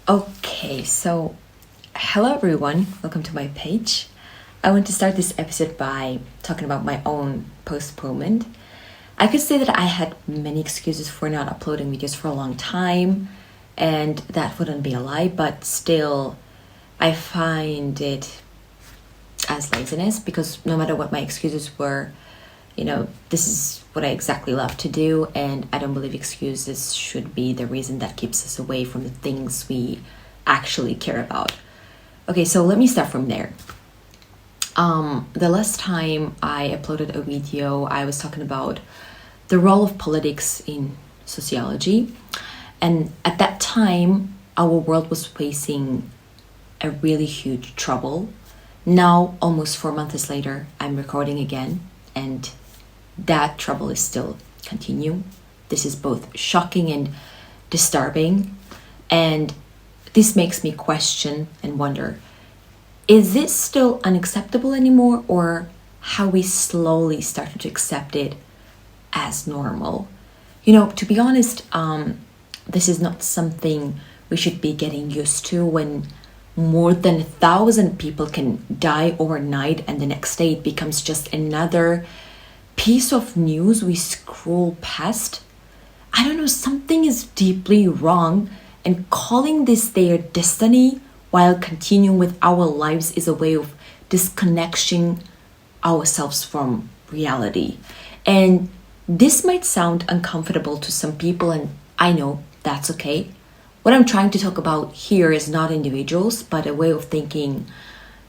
Okay, so hello everyone, welcome to my page. I want to start this episode by talking about my own postponement. I could say that I had many excuses for not uploading videos for a long time, and that wouldn't be a lie, but still, I find it as laziness because no matter what my excuses were, this is what I exactly love to do, and I don't believe excuses should be the reason that keeps us away from the things we actually care about. Okay, so let me start from there. The last time I uploaded a video, I was talking about the role of politics in sociology, and at that time, our world was facing a really huge trouble. Now, almost 4 months later, I'm recording again, and that trouble is still continuing. This is both shocking and disturbing, and this makes me question and wonder, is this still unacceptable anymore, or how we slowly started to accept it as normal? To be honest, this is not something we should be getting used to when more than 1,000 people can die overnight and the next day it becomes just another piece of news we scroll past. I don't know, something is deeply wrong, and calling this their destiny while continuing with our lives is a way of disconnecting ourselves from reality. And this might sound uncomfortable to some people, and I know that's okay. What I'm trying to talk about here is not individuals, but a way of thinking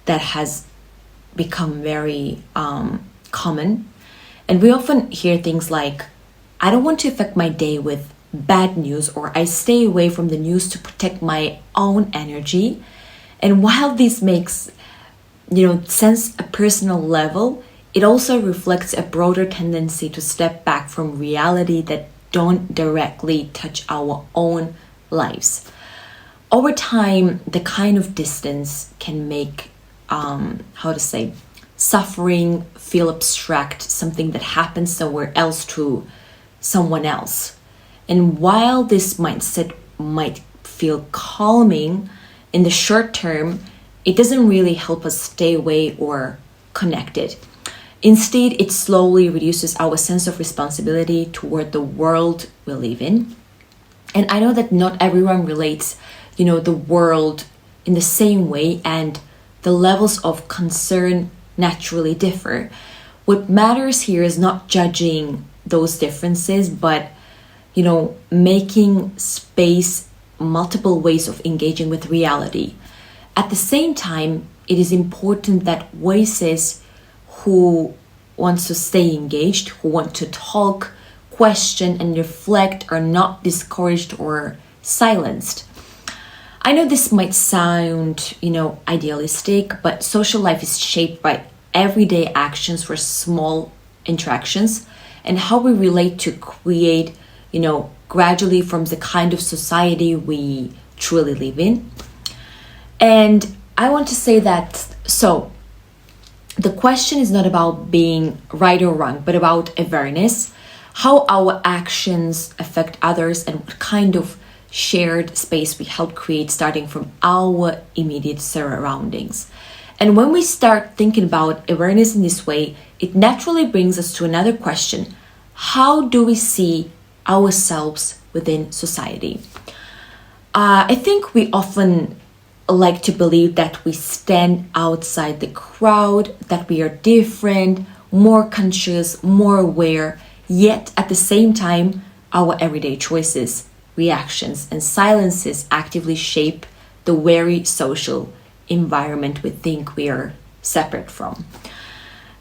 that has become very common. And we often hear things like, I don't want to affect my day with bad news, or I stay away from the news to protect my own energy. And while this makes, sense at a personal level, it also reflects a broader tendency to step back from reality that don't directly touch our own lives. Over time, the kind of distance can make, suffering feel abstract, something that happens somewhere else to someone else. And while this mindset might feel calming in the short term, it doesn't really help us stay away or connected. Instead, it slowly reduces our sense of responsibility toward the world we live in. And I know that not everyone relates, the world in the same way, and the levels of concern naturally differ. What matters here is not judging those differences, but making space, multiple ways of engaging with reality. At the same time, it is important that voices who want to stay engaged, who want to talk, question, and reflect are not discouraged or silenced. I know this might sound, idealistic, but social life is shaped by everyday actions for small interactions, and how we relate to create, gradually forms the kind of society we truly live in. And I want to say that, so the question is not about being right or wrong, but about awareness, how our actions affect others, and what kind of shared space we help create, starting from our immediate surroundings. And when we start thinking about awareness in this way, it naturally brings us to another question. How do we see ourselves within society? I think we often like to believe that we stand outside the crowd, that we are different, more conscious, more aware, yet at the same time, our everyday choices, reactions, and silences actively shape the very social environment we think we are separate from.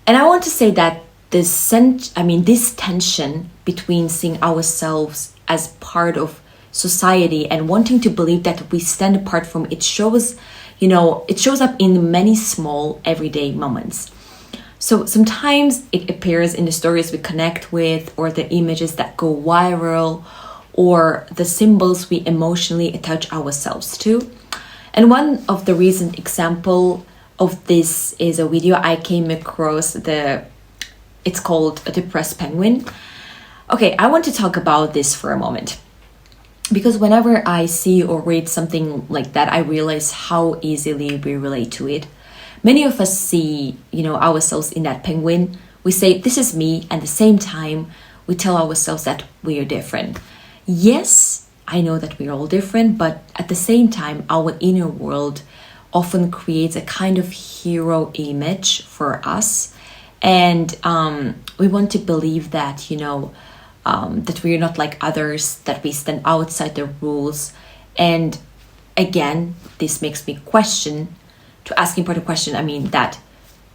And I want to say that this tension between seeing ourselves as part of society and wanting to believe that we stand apart from it shows up in many small everyday moments. So sometimes it appears in the stories we connect with, or the images that go viral, or the symbols we emotionally attach ourselves to. And one of the recent example of this is a video I came across. It's called A Depressed Penguin. Okay, I want to talk about this for a moment. Because whenever I see or read something like that, I realize how easily we relate to it. Many of us see, ourselves in that penguin. We say, this is me, and at the same time, we tell ourselves that we are different. Yes, I know that we're all different, but at the same time, our inner world often creates a kind of hero image for us. And we want to believe that, that we're not like others, that we stand outside the rules. And again, this makes me ask important question. That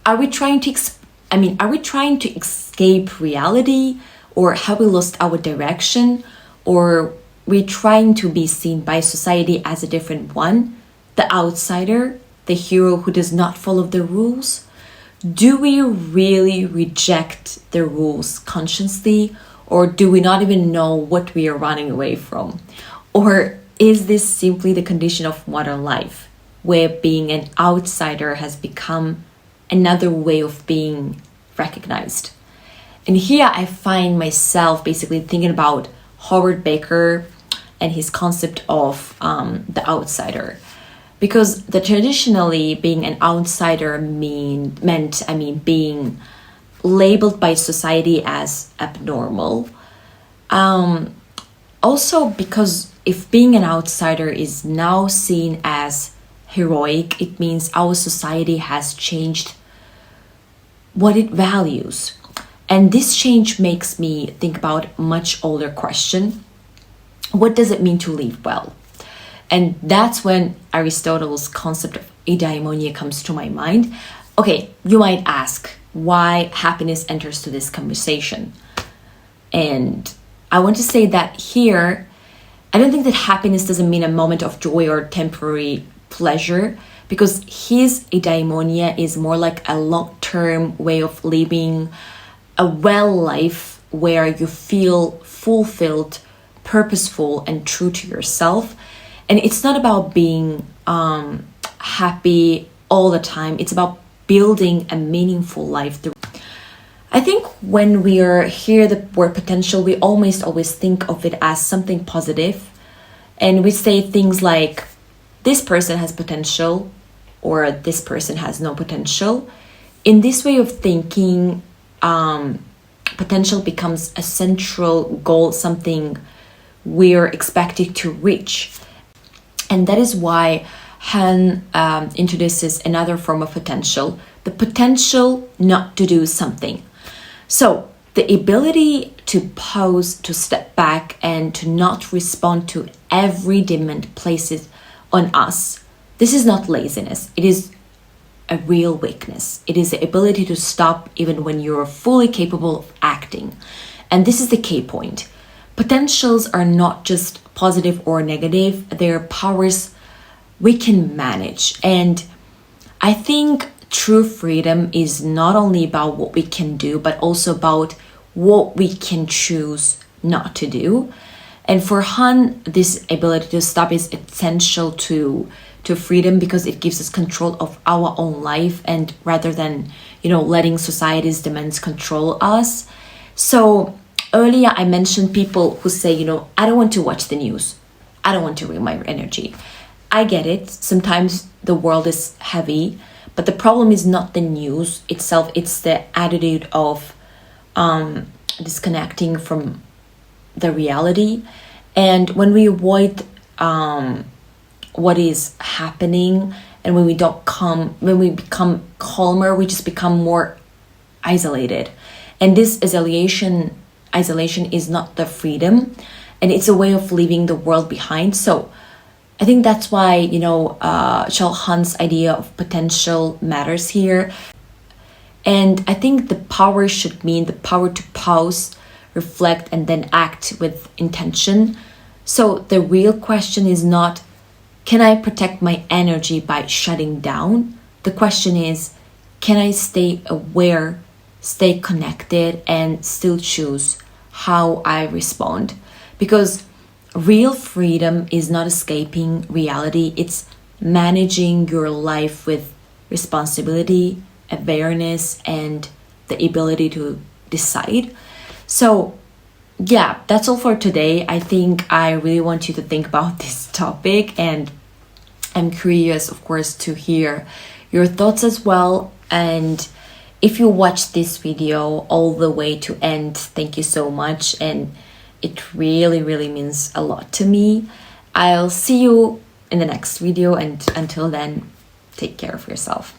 are we trying to escape reality, or have we lost our direction, or we trying to be seen by society as a different one, the outsider, the hero who does not follow the rules? Do we really reject the rules consciously, or do we not even know what we are running away from? Or is this simply the condition of modern life, where being an outsider has become another way of being recognized? And here I find myself basically thinking about Howard Baker and his concept of the outsider. Because traditionally being an outsider meant being labeled by society as abnormal. Also because if being an outsider is now seen as heroic, it means our society has changed what it values. And this change makes me think about a much older question. What does it mean to live well? And that's when Aristotle's concept of eudaimonia comes to my mind. Okay, you might ask why happiness enters to this conversation. And I want to say that here, I don't think that happiness doesn't mean a moment of joy or temporary pleasure, because his eudaimonia is more like a long-term way of living a well life where you feel fulfilled, purposeful, and true to yourself. And it's not about being happy all the time. It's about building a meaningful life. I think when we hear the word potential, we almost always think of it as something positive. And we say things like, this person has potential, or this person has no potential. In this way of thinking, potential becomes a central goal, something we're expected to reach. And that is why Han introduces another form of potential, the potential not to do something. So the ability to pause, to step back, and to not respond to every demand placed on us. This is not laziness. It is a real weakness. It is the ability to stop even when you're fully capable of acting. And this is the key point. Potentials are not just positive or negative. They're powers we can manage. And I think true freedom is not only about what we can do, but also about what we can choose not to do. And for Han, this ability to stop is essential to freedom, because it gives us control of our own life, and rather than letting society's demands control us. So earlier I mentioned people who say, I don't want to watch the news, I don't want to ruin my energy. I get it, sometimes the world is heavy, but the problem is not the news itself, it's the attitude of disconnecting from the reality. And when we avoid what is happening, and when we become calmer, we just become more isolated. And this isolation is not the freedom, and it's a way of leaving the world behind. So I think that's why Charles Han's idea of potential matters here. And I think the power should mean the power to pause, reflect, and then act with intention. So the real question is not, can I protect my energy by shutting down? The question is, can I stay aware, stay connected, and still choose how I respond? Because real freedom is not escaping reality, it's managing your life with responsibility, awareness, and the ability to decide. So yeah, that's all for today. I think I really want you to think about this topic, and I'm curious, of course, to hear your thoughts as well. And if you watched this video all the way to end, thank you so much. And it really, really means a lot to me. I'll see you in the next video. And until then, take care of yourself.